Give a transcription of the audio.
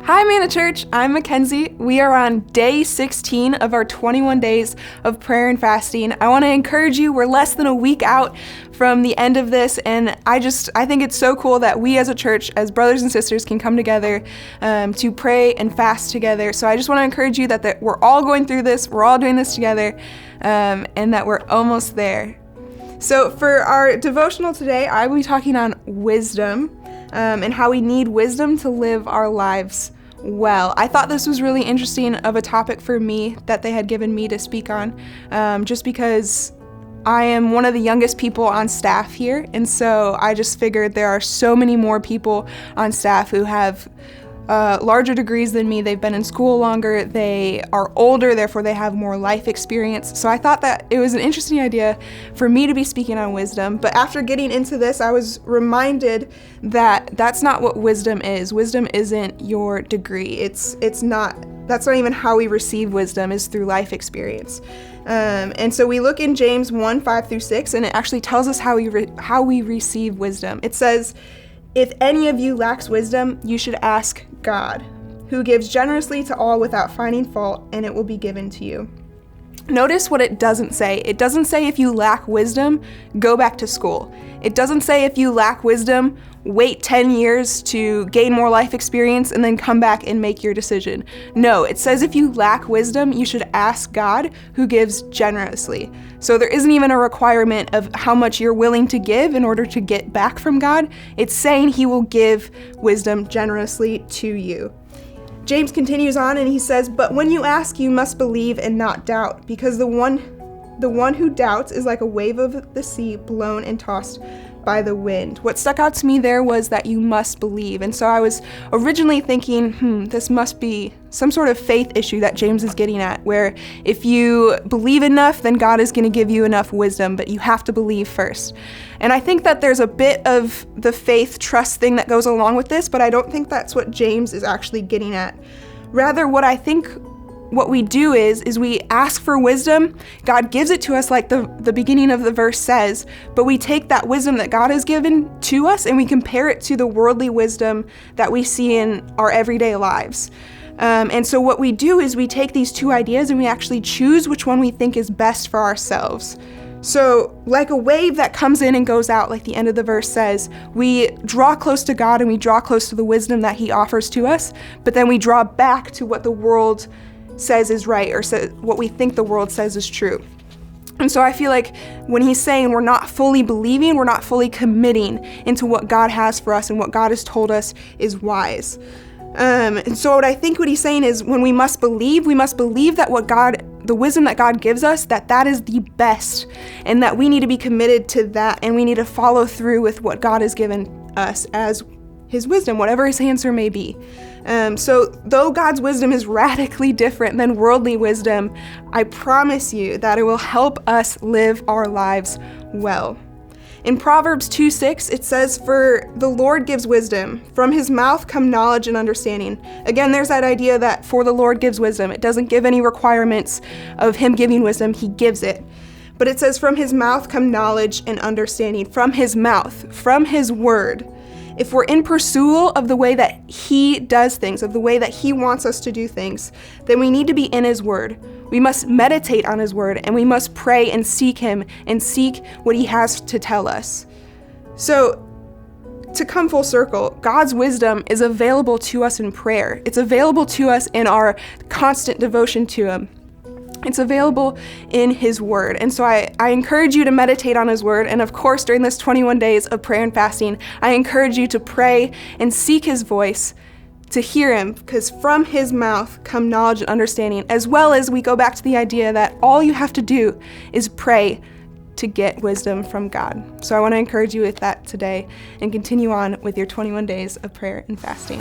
Hi, Manna Church. I'm Mackenzie. We are on day 16 of our 21 days of prayer and fasting. I want to encourage you. We're less than a week out from the end of this, and I think it's so cool that we as a church, as brothers and sisters, can come together to pray and fast together. So I just want to encourage you that we're all going through this, we're all doing this together, and that we're almost there. So for our devotional today, I will be talking on wisdom and how we need wisdom to live our lives well. I thought this was really interesting of a topic for me that they had given me to speak on, just because I am one of the youngest people on staff here, and so I just figured there are so many more people on staff who have larger degrees than me. They've been in school longer, they are older, therefore they have more life experience. So I thought that it was an interesting idea for me to be speaking on wisdom. But after getting into this, I was reminded that that's not what wisdom is. Wisdom isn't your degree. That's not even how we receive wisdom, is through life experience. And so we look in James 1:5-6, and it actually tells us how we receive wisdom. It says, "If any of you lacks wisdom, you should ask God, who gives generously to all without finding fault, and it will be given to you." Notice what it doesn't say. It doesn't say if you lack wisdom, go back to school. It doesn't say if you lack wisdom, wait 10 years to gain more life experience and then come back and make your decision. No, it says if you lack wisdom, you should ask God, who gives generously. So there isn't even a requirement of how much you're willing to give in order to get back from God. It's saying he will give wisdom generously to you. James continues on and he says, "But when you ask, you must believe and not doubt, because the one who doubts is like a wave of the sea blown and tossed by the wind." What stuck out to me there was that you must believe. And so I was originally thinking, this must be some sort of faith issue that James is getting at, where if you believe enough, then God is going to give you enough wisdom, but you have to believe first. And I think that there's a bit of the faith trust thing that goes along with this, but I don't think that's what James is actually getting at. Rather, what we do is we ask for wisdom. God gives it to us like the beginning of the verse says, but we take that wisdom that God has given to us and we compare it to the worldly wisdom that we see in our everyday lives. And so what we do is we take these two ideas and we actually choose which one we think is best for ourselves. So like a wave that comes in and goes out, like the end of the verse says, we draw close to God and we draw close to the wisdom that he offers to us, but then we draw back to what the world says is right, or what we think the world says is true. And so I feel like when he's saying we're not fully believing, we're not fully committing into what God has for us and what God has told us is wise. And so what he's saying is when we must believe that the wisdom that God gives us, that is the best, and that we need to be committed to that, and we need to follow through with what God has given us as his wisdom, whatever his answer may be. So though God's wisdom is radically different than worldly wisdom, I promise you that it will help us live our lives well. In Proverbs 2:6, it says, "For the Lord gives wisdom. From his mouth come knowledge and understanding." Again, there's that idea that for the Lord gives wisdom. It doesn't give any requirements of him giving wisdom. He gives it. But it says, "From his mouth come knowledge and understanding." From his mouth, from his word. If we're in pursuit of the way that he does things, of the way that he wants us to do things, then we need to be in his word. We must meditate on his word, and we must pray and seek him and seek what he has to tell us. So, to come full circle, God's wisdom is available to us in prayer. It's available to us in our constant devotion to him. It's available in his word. And so I encourage you to meditate on his word. And of course, during this 21 days of prayer and fasting, I encourage you to pray and seek his voice, to hear him, because from his mouth come knowledge and understanding, as well as we go back to the idea that all you have to do is pray to get wisdom from God. So I want to encourage you with that today and continue on with your 21 days of prayer and fasting.